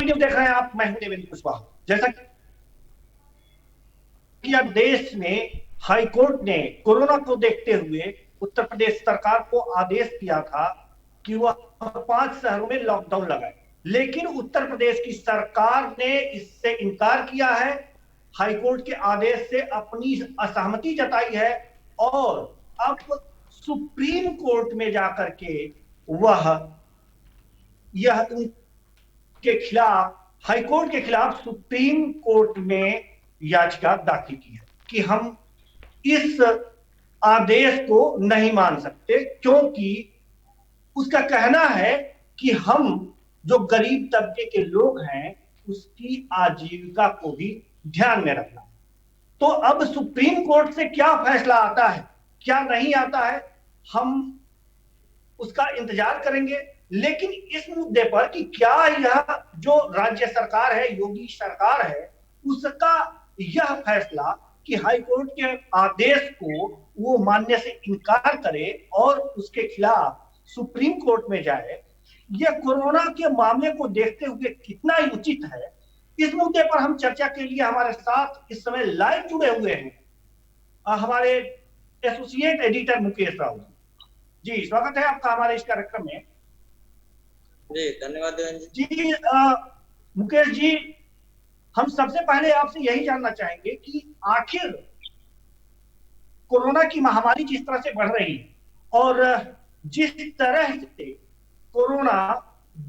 Video देख रहे हैं आप, मैं हूं देवेंद्र कुशवाहा। जैसा कि अब देश में हाईकोर्ट ने कोरोना को देखते हुए उत्तर प्रदेश सरकार को आदेश दिया था कि वह 5 शहरों में लॉकडाउन लगाए, लेकिन उत्तर प्रदेश की सरकार ने इससे इनकार किया है, हाईकोर्ट के आदेश से अपनी असहमति जताई है और अब सुप्रीम कोर्ट में जाकर के वह यह के खिलाफ, हाईकोर्ट के खिलाफ सुप्रीम कोर्ट में याचिका दाखिल की है कि हम इस आदेश को नहीं मान सकते, क्योंकि उसका कहना है कि हम जो गरीब तबके के लोग हैं उसकी आजीविका को भी ध्यान में रखना। तो अब सुप्रीम कोर्ट से क्या फैसला आता है, क्या नहीं आता है, हम उसका इंतजार करेंगे। लेकिन इस मुद्दे पर कि क्या यह जो राज्य सरकार है, योगी सरकार है, उसका यह फैसला कि हाईकोर्ट के आदेश को वो मानने से इनकार करे और उसके खिलाफ सुप्रीम कोर्ट में जाए, यह कोरोना के मामले को देखते हुए कितना उचित है, इस मुद्दे पर हम चर्चा के लिए हमारे साथ इस समय लाइव जुड़े हुए हैं हमारे एसोसिएट एडिटर मुकेश राव जी। स्वागत है आपका हमारे इस कार्यक्रम में। जी धन्यवाद जी। मुकेश जी, हम सबसे पहले आपसे यही जानना चाहेंगे कि आखिर कोरोना की महामारी जिस तरह से बढ़ रही है और जिस तरह से कोरोना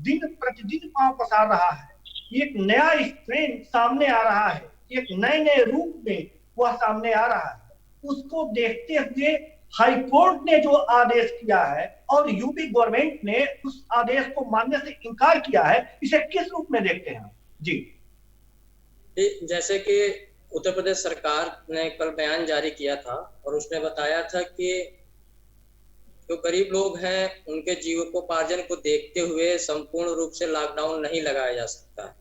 दिन प्रतिदिन पांव पसार रहा है, एक नया स्ट्रेन सामने आ रहा है, एक नए नए रूप में वह सामने आ रहा है, उसको देखते हुए हाईकोर्ट ने जो आदेश किया है और यूपी गवर्नमेंट ने उस आदेश को मानने से इनकार किया है, इसे किस रूप में देखते हैं जी? जैसे कि उत्तर प्रदेश सरकार ने कल बयान जारी किया था और उसने बताया था कि जो गरीब लोग हैं उनके जीविकोपार्जन को देखते हुए संपूर्ण रूप से लॉकडाउन नहीं लगाया जा सकता।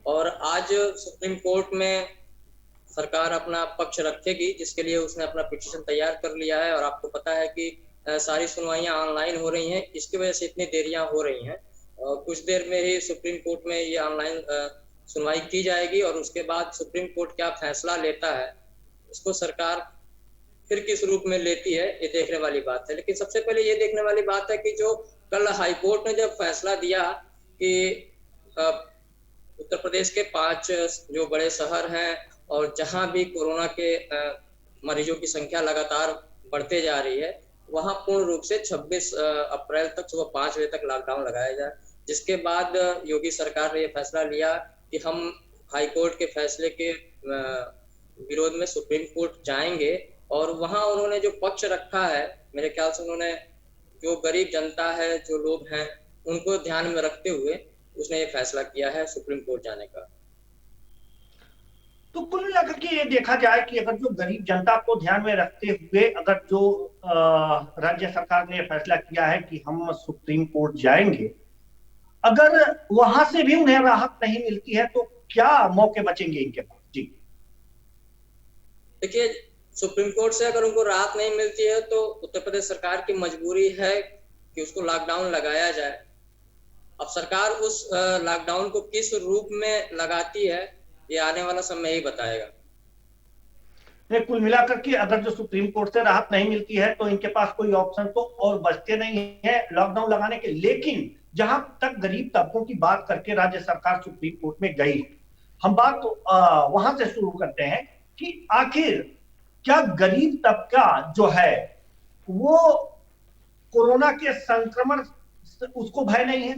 और आज सुप्रीम कोर्ट में सरकार अपना पक्ष रखेगी, जिसके लिए उसने अपना पिटीशन तैयार कर लिया है। और आपको पता है कि सारी सुनवाइयां ऑनलाइन हो रही हैं, इसकी वजह से इतनी देरियां हो रही हैं। कुछ देर में ही सुप्रीम कोर्ट में ये ऑनलाइन सुनवाई की जाएगी और उसके बाद सुप्रीम कोर्ट क्या फैसला लेता है, इसको सरकार फिर किस रूप में लेती है, ये देखने वाली बात है। लेकिन सबसे पहले ये देखने वाली बात है कि जो कल हाईकोर्ट ने जब फैसला दिया कि उत्तर प्रदेश के 5 जो बड़े शहर हैं और जहां भी कोरोना के मरीजों की संख्या लगातार बढ़ते जा रही है, वहां पूर्ण रूप से 26 अप्रैल तक सुबह 5 बजे तक लॉकडाउन लगाया जाए। जिसके बाद योगी सरकार ने यह फैसला लिया कि हम हाईकोर्ट के फैसले के विरोध में सुप्रीम कोर्ट जाएंगे। और वहां उन्होंने जो पक्ष रखा है, मेरे ख्याल से उन्होंने जो गरीब जनता है, जो लोग हैं, उनको ध्यान में रखते हुए उसने ये फैसला किया है सुप्रीम कोर्ट जाने का। तो कुल मिलाकर के ये देखा जाए कि अगर जो गरीब जनता को ध्यान में रखते हुए अगर जो राज्य सरकार ने फैसला किया है कि हम सुप्रीम कोर्ट जाएंगे, अगर वहां से भी उन्हें राहत नहीं मिलती है तो क्या मौके बचेंगे इनके पास जी? देखिए, सुप्रीम कोर्ट से अगर उनको राहत नहीं मिलती है तो उत्तर प्रदेश सरकार की मजबूरी है कि उसको लॉकडाउन लगाया जाए। अब सरकार उस लॉकडाउन को किस रूप में लगाती है, ये आने वाला समय ही बताएगा। कुल मिलाकर के अगर जो सुप्रीम कोर्ट से राहत नहीं मिलती है तो इनके पास कोई ऑप्शन तो और बचते नहीं है लॉकडाउन लगाने के। लेकिन जहां तक गरीब तबकों की बात करके राज्य सरकार सुप्रीम कोर्ट में गई, हम बात तो वहां से शुरू करते हैं कि आखिर क्या गरीब तबका जो है वो कोरोना के संक्रमण उसको भय नहीं है?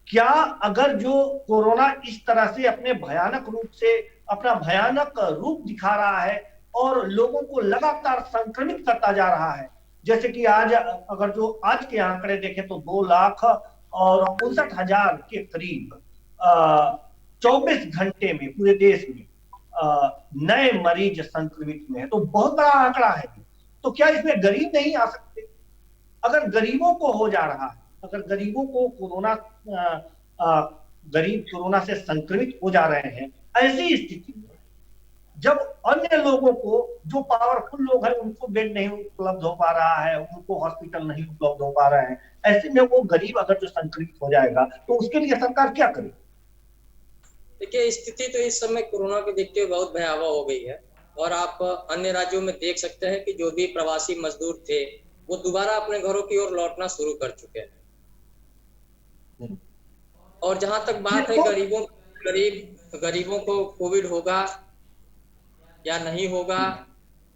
क्या अगर जो कोरोना इस तरह से अपने भयानक रूप से अपना भयानक रूप दिखा रहा है और लोगों को लगातार संक्रमित करता जा रहा है, जैसे कि आज अगर जो आज के आंकड़े देखें तो 2,59,000 के करीब 24 घंटे में पूरे देश में नए मरीज संक्रमित हुए हैं, तो बहुत बड़ा आंकड़ा है। तो क्या इसमें गरीब नहीं आ सकते? अगर गरीबों को हो जा रहा है, अगर गरीबों को कोरोना गरीब कोरोना से संक्रमित हो जा रहे हैं, ऐसी स्थिति में जब अन्य लोगों को, जो पावरफुल लोग हैं, उनको बेड नहीं उपलब्ध हो पा रहा है, उनको हॉस्पिटल नहीं उपलब्ध हो पा रहे हैं, ऐसे में वो गरीब अगर जो संक्रमित हो जाएगा तो उसके लिए सरकार क्या करे? देखिए, स्थिति तो इस समय कोरोना को देखते हुए बहुत भयावह हो गई है और आप अन्य राज्यों में देख सकते हैं कि जो भी प्रवासी मजदूर थे, वो दोबारा अपने घरों की ओर लौटना शुरू कर चुके हैं। और जहाँ तक बात है देखो, गरीबों को कोविड होगा या नहीं होगा,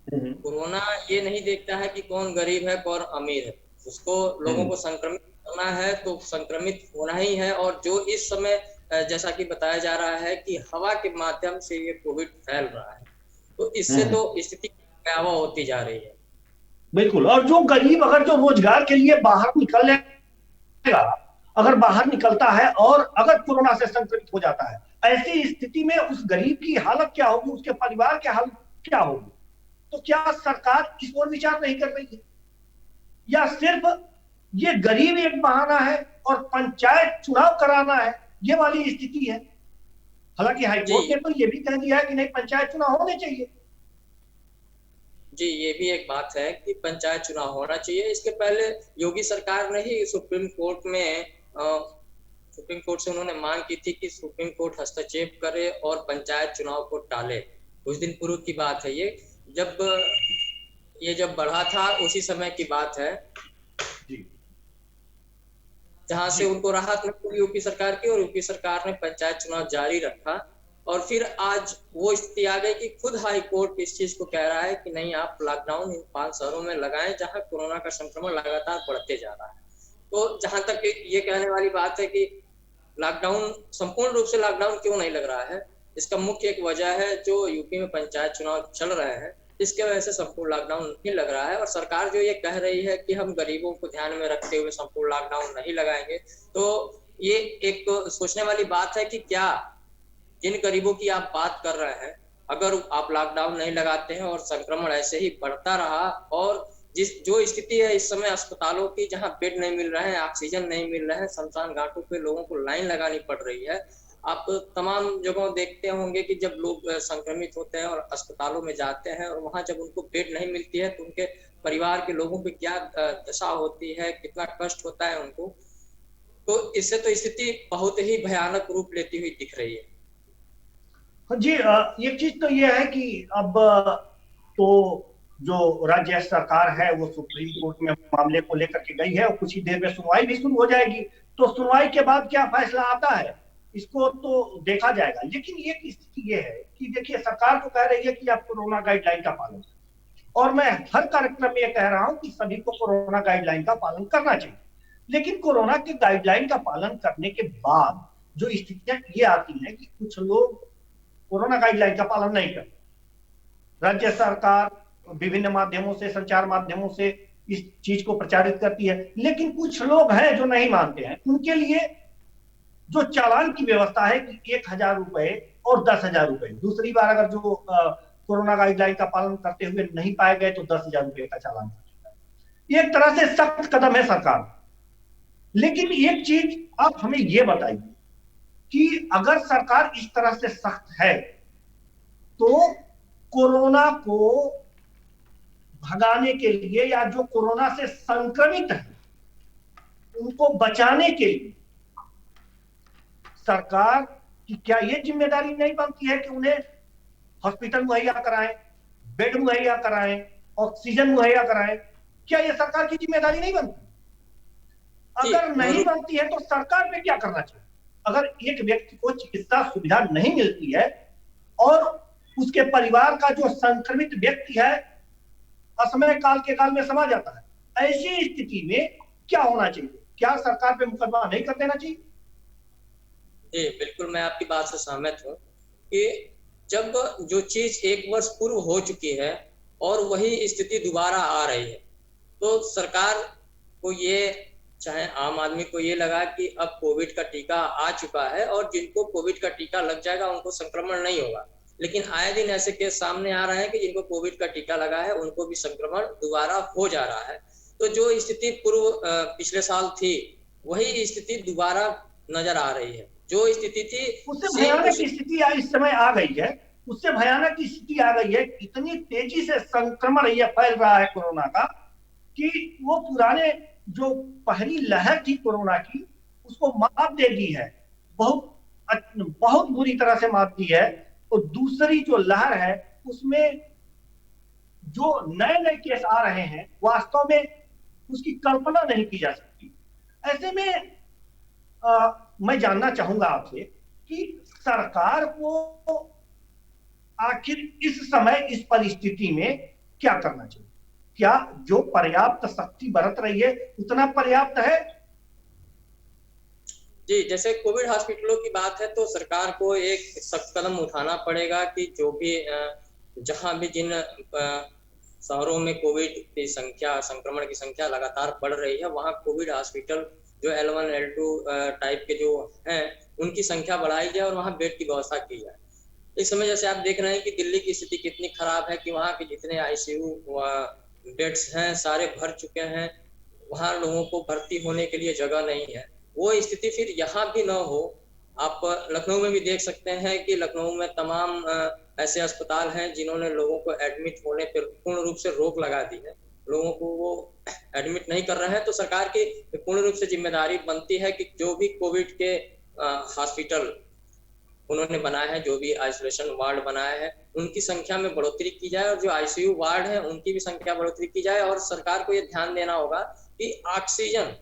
कोरोना ये नहीं देखता है कि कौन गरीब है कौन अमीर है। उसको लोगों को संक्रमित करना है तो संक्रमित होना ही है। और जो इस समय जैसा कि बताया जा रहा है कि हवा के माध्यम से ये कोविड फैल रहा है, तो इससे तो स्थिति भयावह होती जा रही है। बिल्कुल। और जो गरीब अगर जो रोजगार के लिए बाहर निकलेगा, अगर बाहर निकलता है और अगर कोरोना से संक्रमित हो जाता है, ऐसी स्थिति में उस गरीब की हालत क्या होगी, उसके परिवार की हालत क्या होगी? तो क्या सरकार इस ओर विचार नहीं कर रही है, या सिर्फ ये गरीब एक बहाना है और पंचायत चुनाव कराना है, ये वाली स्थिति है? हालांकि हाईकोर्ट ने तो ये भी कह दिया है कि नहीं, पंचायत चुनाव होने चाहिए। जी, ये भी एक बात है कि पंचायत चुनाव होना चाहिए। इसके पहले योगी सरकार ने ही सुप्रीम कोर्ट से उन्होंने मांग की थी कि सुप्रीम कोर्ट हस्तक्षेप करे और पंचायत चुनाव को टाले। कुछ दिन पूर्व की बात है ये, जब बढ़ा था उसी समय की बात है जहां से उनको राहत मिली यूपी सरकार की, और यूपी सरकार ने पंचायत चुनाव जारी रखा। और फिर आज वो स्थिति आ गई कि खुद हाई कोर्ट इस चीज को कह रहा है कि नहीं, आप लॉकडाउन इन 5 शहरों में लगाएं जहां कोरोना का संक्रमण लगातार बढ़ते जा रहा है। तो जहां तक ये कहने वाली बात है कि लॉकडाउन, संपूर्ण रूप से लॉकडाउन क्यों नहीं लग रहा है, इसका मुख्य एक वजह है जो यूपी में पंचायत चुनाव चल रहे हैं, इसके वजह से संपूर्ण लॉकडाउन नहीं लग रहा है। और सरकार जो ये कह रही है कि हम गरीबों को ध्यान में रखते हुए संपूर्ण लॉकडाउन नहीं लगाएंगे, तो ये एक सोचने वाली बात है कि क्या जिन गरीबों की आप बात कर रहे हैं, अगर आप लॉकडाउन नहीं लगाते हैं और संक्रमण ऐसे ही बढ़ता रहा, और जो स्थिति है इस समय अस्पतालों की, जहां बेड नहीं मिल रहे हैं, ऑक्सीजन नहीं मिल रहा है, शमशान घाटों पे लोगों को लाइन लगानी पड़ रही है। आप तमाम जगहों देखते होंगे कि जब लोग संक्रमित होते हैं और अस्पतालों में जाते हैं और वहां जब उनको बेड नहीं मिलती है तो उनके परिवार के लोगों पे क्या दशा होती है, कितना कष्ट होता है उनको। तो इससे तो स्थिति बहुत ही भयानक रूप लेती हुई दिख रही है। जी, एक चीज तो यह है कि अब तो जो राज्य सरकार है वो सुप्रीम कोर्ट में मामले को लेकर के गई है और कुछ ही देर में सुनवाई भी शुरू हो जाएगी। तो सुनवाई के बाद क्या फैसला आता है इसको तो देखा जाएगा। लेकिन एक स्थिति ये है कि देखिए, सरकार तो कह रही है कि आप कोरोना गाइडलाइन का पालन करें, और मैं हर कार्यक्रम में यह कह रहा हूं कि सभी को कोरोना गाइडलाइन का पालन करना चाहिए। लेकिन कोरोना के गाइडलाइन का पालन करने के बाद जो स्थितियां ये आती हैं कि कुछ लोग कोरोना गाइडलाइन का पालन नहीं करते। राज्य सरकार विभिन्न माध्यमों से, संचार माध्यमों से इस चीज को प्रचारित करती है, लेकिन कुछ लोग हैं जो नहीं मानते हैं। उनके लिए जो चालान की व्यवस्था है कि 1,000 रुपए और 10,000 रुपए, दूसरी बार अगर जो कोरोना गाइडलाइन का पालन करते हुए नहीं पाए गए तो 10,000 रुपए का चालान। एक तरह से सख्त कदम है सरकार। लेकिन एक चीज आप हमें यह बताइए कि अगर सरकार इस तरह से सख्त है तो कोरोना को भगाने के लिए या जो कोरोना से संक्रमित है उनको बचाने के लिए सरकार की क्या यह जिम्मेदारी नहीं बनती है कि उन्हें हॉस्पिटल मुहैया कराएं, बेड मुहैया कराएं, ऑक्सीजन मुहैया कराएं? क्या यह सरकार की जिम्मेदारी नहीं बनती? अगर नहीं बनती है तो सरकार पे क्या करना चाहिए? अगर एक व्यक्ति को चिकित्सा सुविधा नहीं मिलती है और उसके परिवार का जो संक्रमित व्यक्ति है असमय काल के काल में समा जाता है, ऐसी स्थिति में क्या होना चाहिए? क्या सरकार पे मुकदमा नहीं कर देना चाहिए? जी, बिल्कुल, मैं आपकी बात से सहमत हूँ कि जब जो चीज 1 वर्ष पूर्व हो चुकी है और वही स्थिति दोबारा आ रही है, तो सरकार को ये, चाहे आम आदमी को ये लगा कि अब कोविड का टीका आ चुका है और जिनको कोविड का टीका लग जाएगा उनको संक्रमण नहीं होगा। लेकिन आए दिन ऐसे केस सामने आ रहे हैं कि जिनको कोविड का टीका लगा है उनको भी संक्रमण दोबारा हो जा रहा है। तो जो स्थिति पूर्व पिछले साल थी वही स्थिति दोबारा नजर आ रही है। जो स्थिति थी उससे भयानक स्थिति इस समय आ गई है, उससे भयानक स्थिति आ गई है। इतनी तेजी से संक्रमण यह फैल रहा है कोरोना का कि वो पुराने जो पहली लहर थी कोरोना की उसको मात दे दी है। बहुत बहुत बुरी तरह से मात दी है। और दूसरी जो लहर है उसमें जो नए नए केस आ रहे हैं वास्तव में उसकी कल्पना नहीं की जा सकती। ऐसे में मैं जानना चाहूंगा आपसे कि सरकार को आखिर इस समय इस परिस्थिति में क्या करना चाहिए? क्या जो पर्याप्त सख्ती बरत रही है उतना पर्याप्त है? जी, जैसे कोविड हॉस्पिटलों की बात है तो सरकार को एक सख्त कदम उठाना पड़ेगा कि जो भी जहां भी जिन शहरों में कोविड की संख्या, संक्रमण की संख्या लगातार बढ़ रही है, वहां कोविड हॉस्पिटल जो L1 L2 टाइप के जो हैं उनकी संख्या बढ़ाई जाए और वहां बेड की व्यवस्था की जाए। इस समय जैसे आप देख रहे हैं कि दिल्ली की स्थिति कितनी खराब है कि वहाँ के जितने आईसीयू बेड्स हैं सारे भर चुके हैं, वहाँ लोगों को भर्ती होने के लिए जगह नहीं है। वो स्थिति फिर यहाँ भी न हो। आप लखनऊ में भी देख सकते हैं कि लखनऊ में तमाम ऐसे अस्पताल हैं जिन्होंने लोगों को एडमिट होने पर पूर्ण रूप से रोक लगा दी है, लोगों को वो एडमिट नहीं कर रहे हैं। तो सरकार की पूर्ण रूप से जिम्मेदारी बनती है कि जो भी कोविड के हॉस्पिटल उन्होंने बनाया है, जो भी आइसोलेशन वार्ड बनाया है, उनकी संख्या में बढ़ोतरी की जाए और जो आईसीयू वार्ड है उनकी भी संख्या बढ़ोतरी की जाए। और सरकार को ये ध्यान देना होगा कि ऑक्सीजन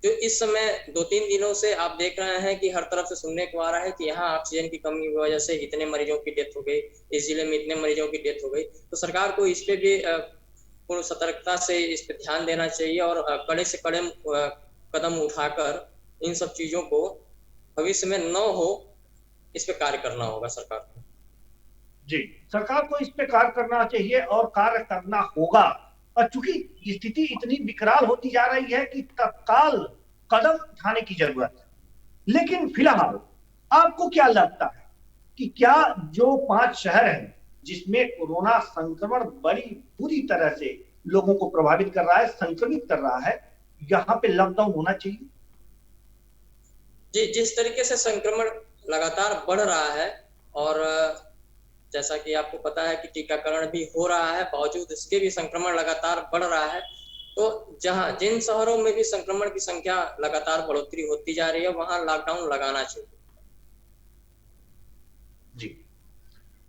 जो इस समय 2-3 दिनों से आप देख रहे हैं कि हर तरफ से सुनने को आ रहा है कि यहाँ ऑक्सीजन की कमी की वजह से इतने मरीजों की डेथ हो गई, इस जिले में इतने मरीजों की डेथ हो गई। तो सरकार को इस पे भी पूर्ण सतर्कता से इस पे ध्यान देना चाहिए और कड़े से कड़े कदम उठाकर इन सब चीजों को भविष्य में न हो, इस पे कार्य करना होगा सरकार को। जी, सरकार को इस पे कार्य करना चाहिए और कार्य करना होगा। और चूंकि स्थिति इतनी विकराल होती जा रही है कि तत्काल कदम उठाने की जरूरत है। लेकिन फिलहाल आपको क्या लगता है कि क्या जो 5 शहर हैं जिसमें कोरोना संक्रमण बड़ी बुरी तरह से लोगों को प्रभावित कर रहा है, संक्रमित कर रहा है, यहाँ पे लॉकडाउन होना चाहिए? जी, जिस तरीके से संक्रमण लगातार बढ़ रहा है और जैसा कि आपको पता है कि टीकाकरण भी हो रहा है, बावजूद इसके भी संक्रमण लगातार बढ़ रहा है। तो जिन शहरों में भी संक्रमण की संख्या लगातार बढ़ोतरी होती जा रही है, वहां लॉकडाउन लगाना चाहिए। जी,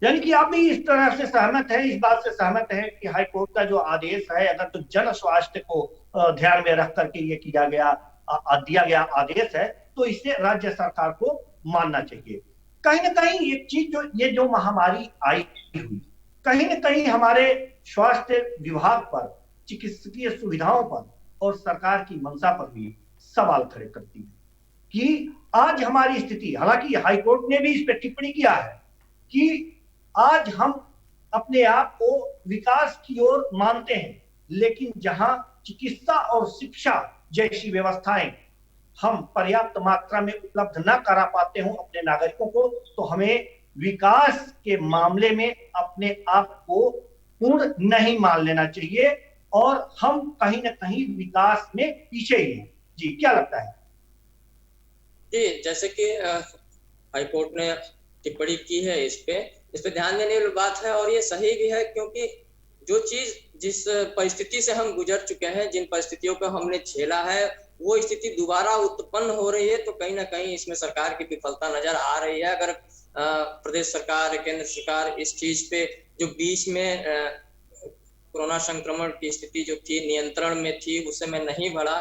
यानी कि आप भी इस तरह से सहमत है, इस बात से सहमत है कि हाई कोर्ट का जो आदेश है, अगर तो जन स्वास्थ्य को ध्यान में रख करके ये दिया गया आदेश है, तो इसे राज्य सरकार को मानना चाहिए। कहीं ना कहीं एक चीज जो महामारी आई हुई, कहीं ना कहीं हमारे स्वास्थ्य विभाग पर, चिकित्सकीय सुविधाओं पर और सरकार की मंशा पर भी सवाल खड़े करती है कि आज हमारी स्थिति, हालांकि हाईकोर्ट ने भी इस पर टिप्पणी किया है कि आज हम अपने आप को विकास की ओर मानते हैं, लेकिन जहां चिकित्सा और शिक्षा जैसी व्यवस्थाएं हम पर्याप्त मात्रा में उपलब्ध न करा पाते हो अपने नागरिकों को, तो हमें विकास के मामले में अपने आप को पूर्ण नहीं मान लेना चाहिए और हम कहीं ना कहीं विकास में पीछे ही हैं। जी, क्या लगता है? जी, जैसे कि हाईकोर्ट ने टिप्पणी की है इस पे ध्यान देने वाली बात है और ये सही भी है, क्योंकि जो चीज जिस परिस्थिति से हम गुजर चुके हैं, जिन परिस्थितियों को हमने झेला है, वो स्थिति दोबारा उत्पन्न हो रही है। तो कहीं ना कहीं इसमें सरकार की विफलता नजर आ रही है। अगर प्रदेश सरकार, केंद्र सरकार इस चीज पे जो बीच में कोरोना संक्रमण की स्थिति जो थी नियंत्रण में थी, उस समय नहीं बढ़ा,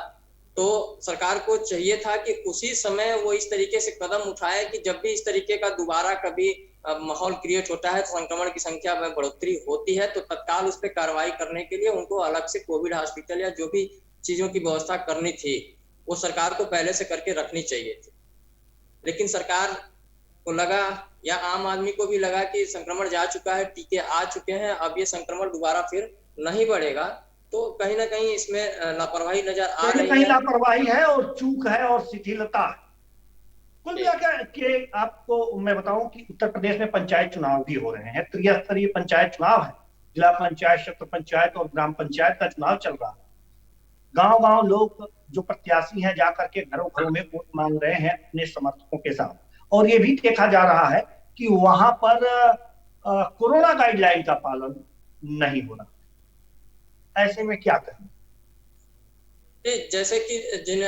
तो सरकार को चाहिए था कि उसी समय वो इस तरीके से कदम उठाए कि जब भी इस तरीके का दोबारा कभी माहौल क्रिएट होता है, तो संक्रमण की संख्या में बढ़ोतरी होती है, तो तत्काल उस पर कार्रवाई करने के लिए उनको अलग से कोविड हॉस्पिटल या जो भी चीजों की व्यवस्था करनी थी, वो सरकार को पहले से करके रखनी चाहिए थी। लेकिन सरकार को लगा या आम आदमी को भी लगा कि संक्रमण जा चुका है, टीके आ चुके हैं, अब ये संक्रमण दोबारा फिर नहीं बढ़ेगा। तो कहीं ना कहीं इसमें लापरवाही नजर आ रही है। कहीं लापरवाही है और चूक है और शिथिलता है। कुल मिलाकर के आपको मैं बताऊं कि उत्तर प्रदेश में पंचायत चुनाव भी हो रहे हैं, त्रिस्तरीय पंचायत चुनाव है, जिला पंचायत, क्षेत्र पंचायत और ग्राम पंचायत का चुनाव चल रहा है। गांव गांव लोग जो प्रत्याशी हैं जाकर के घरों घरों में वोट मांग रहे हैं अपने समर्थकों के साथ, और ये भी देखा जा रहा है कि वहां पर कोरोना गाइडलाइन का पालन नहीं हो रहा। ऐसे में क्या करें? जैसे कि जिन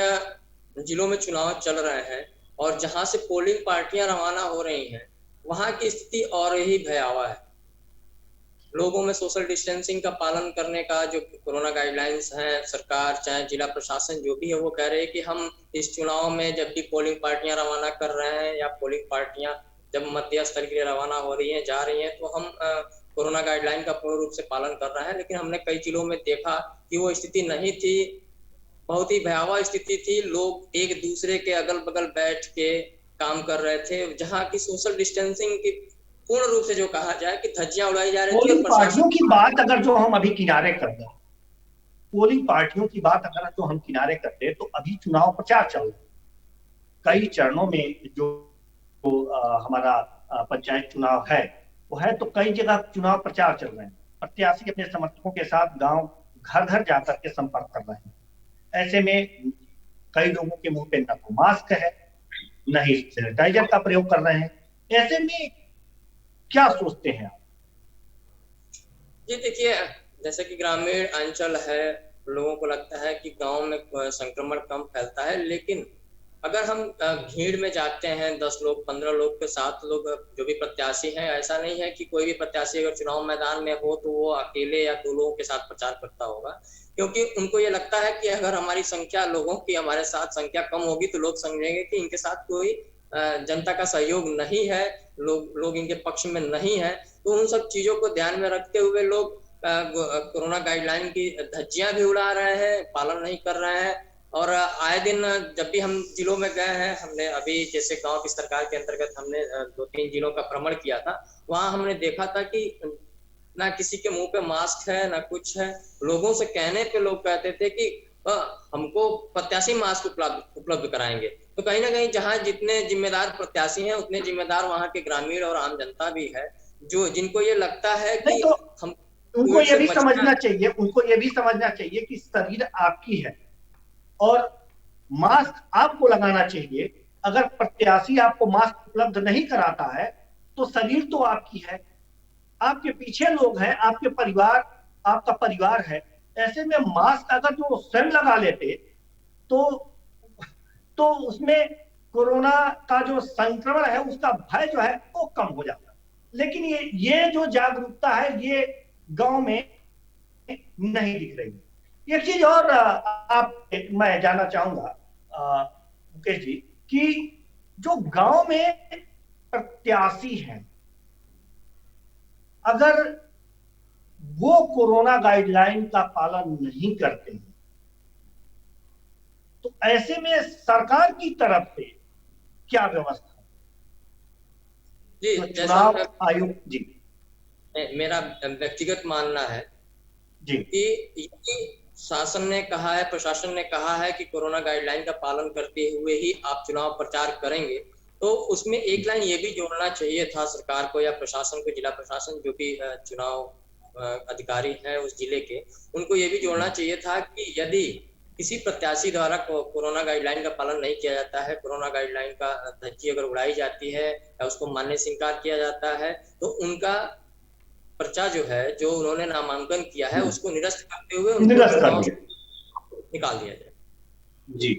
जिलों में चुनाव चल रहे हैं और जहां से पोलिंग पार्टियां रवाना हो रही हैं वहां की स्थिति और ही भयावह है। लोगों में सोशल डिस्टेंसिंग का पालन करने का जो कोरोना गाइडलाइंस हैं, सरकार चाहे जिला प्रशासन जो भी है वो कह रहे हैं कि हम इस चुनाव में जब भी पोलिंग पार्टियां रवाना कर रहे हैं या पोलिंग पार्टियां जब मतदेय स्थल के लिए रवाना हो रही हैं जा रही हैं तो हम कोरोना गाइडलाइन का पूर्ण रूप से पालन कर रहे हैं। लेकिन हमने कई जिलों में देखा कि वो स्थिति नहीं थी, बहुत ही भयावह स्थिति थी। लोग एक दूसरे के अगल बगल बैठ के काम कर रहे थे, जहाँ की सोशल डिस्टेंसिंग की पूर्ण रूप से जो कहा जाए कि धज्जियां उड़ाई जा रही थी। पोलिंग पार्टियों की बात अगर जो हम अभी किनारे कर दें, पोलिंग पार्टियों की बात अगर जो हम किनारे करते तो अभी चुनाव प्रचार चल रहा है। कई चरणों में जो हमारा पंचायत चुनाव है वो है, तो कई जगह चुनाव प्रचार चल रहे हैं। प्रत्याशी अपने समर्थकों के साथ गांव घर घर जाकर के संपर्क कर रहे हैं। ऐसे में कई लोगों के मुंह पे न तो मास्क है न ही सैनिटाइजर का प्रयोग कर रहे हैं। ऐसे में क्या सोचते हैं आप? जी देखिए, जैसे कि ग्रामीण अंचल है, लोगों को लगता है कि गांव में संक्रमण कम फैलता है, लेकिन अगर हम भीड़ में जाते हैं 10 लोग 15 लोग के 7 लोग जो भी प्रत्याशी हैं, ऐसा नहीं है कि कोई भी प्रत्याशी अगर चुनाव मैदान में हो तो वो अकेले या 2 लोगों के साथ प्रचार करता होगा, क्योंकि उनको ये लगता है कि अगर हमारी संख्या लोगों की हमारे साथ संख्या कम होगी तो लोग समझेंगे कि इनके साथ कोई जनता का सहयोग नहीं है, लोग इनके पक्ष में नहीं है। तो उन सब चीजों को ध्यान में रखते हुए लोग कोरोना गाइडलाइन की धज्जियां भी उड़ा रहे हैं, पालन नहीं कर रहे हैं। और आए दिन जब भी हम जिलों में गए हैं, हमने अभी जैसे गांव की सरकार के अंतर्गत हमने 2-3 जिलों का भ्रमण किया था, वहां हमने देखा था कि ना किसी के मुंह पे मास्क है ना कुछ है। लोगों से कहने पे लोग कहते थे कि हमको प्रत्याशी मास्क उपलब्ध कराएंगे। तो कहीं ना कहीं जहां जितने जिम्मेदार प्रत्याशी हैं उतने जिम्मेदार वहां के ग्रामीण और आम जनता भी है, जो जिनको ये लगता है कि तो हम उनको ये भी समझना चाहिए, उनको ये भी समझना चाहिए कि शरीर आपकी है और मास्क आपको लगाना चाहिए। अगर प्रत्याशी आपको मास्क उपलब्ध नहीं कराता है तो शरीर तो आपकी है, आपके पीछे लोग हैं, आपके परिवार, आपका परिवार है। ऐसे में मास्क अगर जो स्वयं लगा लेते तो उसमें कोरोना का जो संक्रमण है उसका भय जो है वो कम हो जाता। लेकिन ये जो जागरूकता है ये गांव में नहीं दिख रही। एक चीज और मैं जानना चाहूंगा मुकेश जी कि जो गांव में प्रत्याशी हैं, अगर वो कोरोना गाइडलाइन का पालन नहीं करते हैं तो ऐसे में सरकार की तरफ से क्या व्यवस्था जी, तो चुनाव आयोग जी मेरा व्यक्तिगत मानना है जी कि शासन ने कहा है, प्रशासन ने कहा है कि कोरोना गाइडलाइन का पालन करते हुए ही आप चुनाव प्रचार करेंगे, तो उसमें एक लाइन ये भी जोड़ना चाहिए था सरकार को या प्रशासन को, जिला प्रशासन जो भी चुनाव अधिकारी है उस जिले के, उनको ये भी जोड़ना चाहिए था कि यदि किसी प्रत्याशी द्वारा कोरोना गाइडलाइन का पालन नहीं किया जाता है, कोरोना गाइडलाइन का धज्जी अगर उड़ाई जाती है या उसको मानने से इनकार किया जाता है, तो उनका पर्चा जो है, जो उन्होंने नामांकन किया है, उसको निरस्त करते हुए निकाल दिया जाए जी।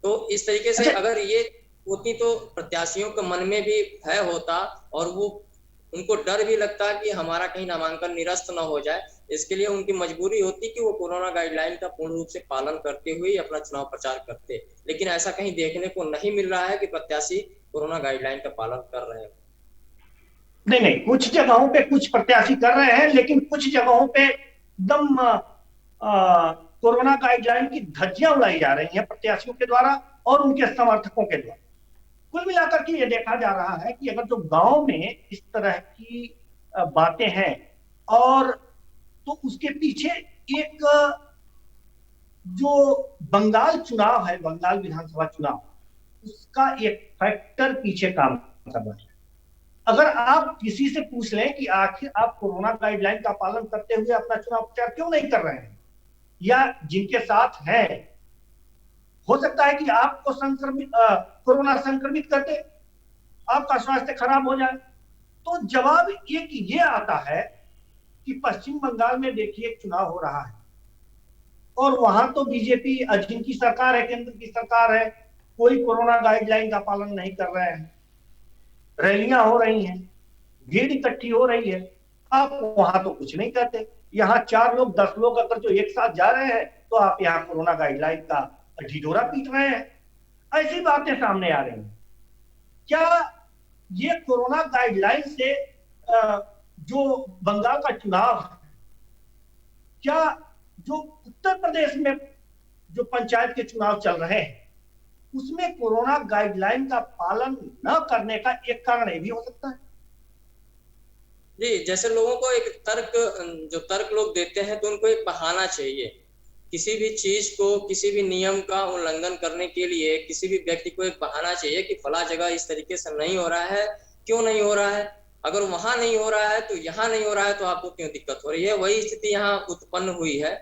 तो इस तरीके से अगर ये होती तो प्रत्याशियों के मन में भी भय होता और वो उनको डर भी लगता कि हमारा कहीं नामांकन निरस्त न हो जाए। इसके लिए उनकी मजबूरी होती कि वो कोरोना गाइडलाइन का पूर्ण रूप से पालन करते हुए अपना चुनाव प्रचार करते, लेकिन ऐसा कहीं देखने को नहीं मिल रहा है कि प्रत्याशी कोरोना गाइडलाइन का पालन कर रहे हैं। नहीं, कुछ जगहों पे कुछ प्रत्याशी कर रहे हैं, लेकिन कुछ जगहों पे एकदम कोरोना गाइडलाइन की धज्जियां उड़ाई जा रही हैं प्रत्याशियों के द्वारा और उनके समर्थकों के द्वारा। कुल मिलाकर के ये देखा जा रहा है कि अगर जो गांव में इस तरह की बातें हैं और तो उसके पीछे एक जो बंगाल चुनाव है, बंगाल विधानसभा चुनाव, उसका एक फैक्टर पीछे काम कर रहा है। अगर आप किसी से पूछ लें कि आखिर आप कोरोना गाइडलाइन का पालन करते हुए अपना चुनाव प्रचार क्यों नहीं कर रहे हैं, या जिनके साथ हैं, हो सकता है कि आपको कोरोना संक्रमित करते, आपका स्वास्थ्य खराब हो जाए, तो जवाब एक ये आता है कि पश्चिम बंगाल में देखिए चुनाव हो रहा है और वहां तो बीजेपी जिनकी सरकार है, केंद्र की सरकार है, कोई कोरोना गाइडलाइन का पालन नहीं कर रहे हैं, रैलियां हो रही हैं, भीड़ इकट्ठी हो रही है, आप वहां तो कुछ नहीं कहते। यहाँ 4 लोग 10 लोग अगर जो एक साथ जा रहे हैं तो आप यहाँ कोरोना गाइडलाइन का ढिढोरा पीट रहे हैं। ऐसी बातें सामने आ रही हैं। क्या ये कोरोना गाइडलाइन से जो बंगाल का चुनाव है, क्या जो उत्तर प्रदेश में जो पंचायत के चुनाव चल रहे हैं उसमें कोरोना गाइडलाइन का पालन न करने का एक कारण ये भी हो सकता है? जी, जैसे लोगों को एक जो तर्क लोग देते हैं, तो उनको एक बहाना चाहिए। किसी भी चीज को, किसी भी नियम का उल्लंघन करने के लिए किसी भी व्यक्ति को एक बहाना चाहिए कि फला जगह इस तरीके से नहीं हो रहा है, क्यों नहीं हो रहा है? अगर वहां नहीं हो रहा है तो यहाँ नहीं हो रहा है, तो आपको क्यों दिक्कत हो रही है? वही स्थिति यहाँ उत्पन्न हुई है।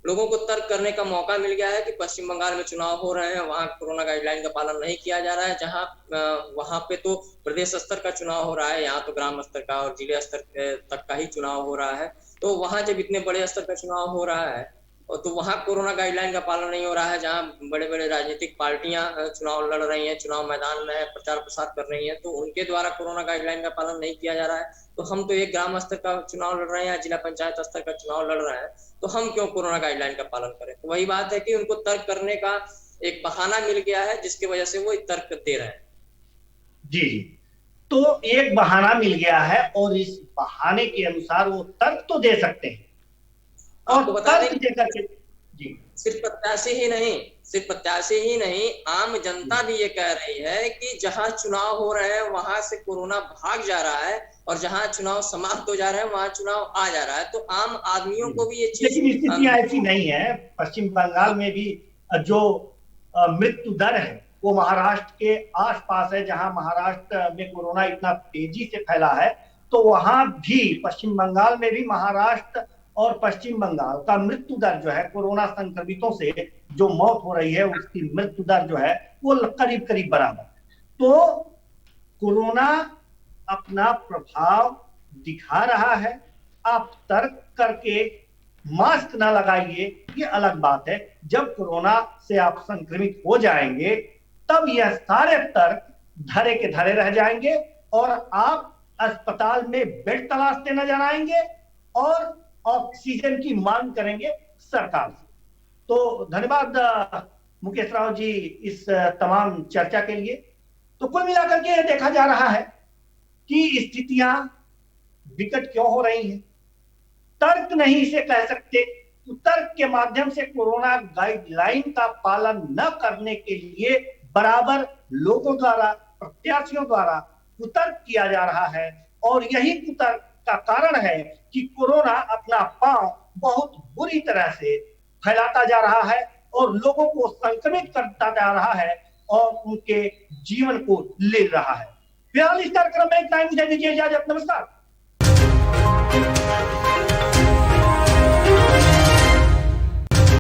लोगों को तर्क करने का मौका मिल गया है कि पश्चिम बंगाल में चुनाव हो रहे हैं, वहां कोरोना गाइडलाइन का पालन नहीं किया जा रहा है, जहां वहां पे तो प्रदेश स्तर का चुनाव हो रहा है, यहाँ तो ग्राम स्तर का और जिले स्तर तक का ही चुनाव हो रहा है। तो वहां जब इतने बड़े स्तर का चुनाव हो रहा है और तो वहां कोरोना गाइडलाइन का पालन नहीं हो रहा है, जहां बड़े बड़े राजनीतिक पार्टियां चुनाव लड़ रही हैं, चुनाव मैदान में प्रचार प्रसार कर रही हैं, तो उनके द्वारा कोरोना गाइडलाइन का पालन नहीं किया जा रहा है। तो हम तो एक ग्राम स्तर का चुनाव लड़ रहे हैं, जिला पंचायत स्तर का चुनाव लड़ रहे हैं, तो हम क्यों कोरोना गाइडलाइन का पालन करें? तो वही बात है कि उनको तर्क करने का एक बहाना मिल गया है, जिसकी वजह से वो तर्क दे रहे हैं। जी, तो एक बहाना मिल गया है और इस बहाने के अनुसार वो तर्क तो दे सकते हैं। आपको बता दें, जी, सिर्फ प्रत्याशी ही नहीं, आम जनता भी ये कह रही है कि जहां चुनाव हो रहे हैं वहां से कोरोना भाग जा रहा है और जहां चुनाव समाप्त हो जा रहे हैं वहां चुनाव आ जा रहा है। तो आम आदमियों को भी ये चीज, लेकिन स्थितियां ऐसी नहीं है। पश्चिम बंगाल में भी जो मृत्यु दर है वो महाराष्ट्र के आसपास है। जहां महाराष्ट्र में कोरोना इतना तेजी से फैला है, तो वहां भी पश्चिम बंगाल में भी महाराष्ट्र और पश्चिम बंगाल का मृत्यु दर जो है, कोरोना संक्रमितों से जो मौत हो रही है उसकी मृत्यु दर जो है वो करीब करीब बराबर। तो कोरोना अपना प्रभाव दिखा रहा है। आप तर्क करके मास्क ना लगाइए, ये अलग बात है। जब कोरोना से आप संक्रमित हो जाएंगे तब यह सारे तर्क धरे के धरे रह जाएंगे और आप अस्पताल में बेड तलाशते नजर आएंगे और ऑक्सीजन की मांग करेंगे सरकार से। तो धन्यवाद मुकेश राव जी इस तमाम चर्चा के लिए। तो कुल मिलाकर के देखा जा रहा है कि स्थितियां विकट क्यों हो रही हैं। तर्क नहीं इसे कह सकते, तो तर्क के माध्यम से कोरोना गाइडलाइन का पालन न करने के लिए बराबर लोगों द्वारा, प्रत्याशियों द्वारा कुतर्क किया जा रहा है। और यही कुतर्क का कारण है कि कोरोना अपना पांव बहुत बुरी तरह से फैलाता जा रहा है और लोगों को संक्रमित करता जा रहा है और उनके जीवन को ले रहा है। फिलहाल इस कार्यक्रम में इतना ही, मुझे दीजिए इजाजत। नमस्कार।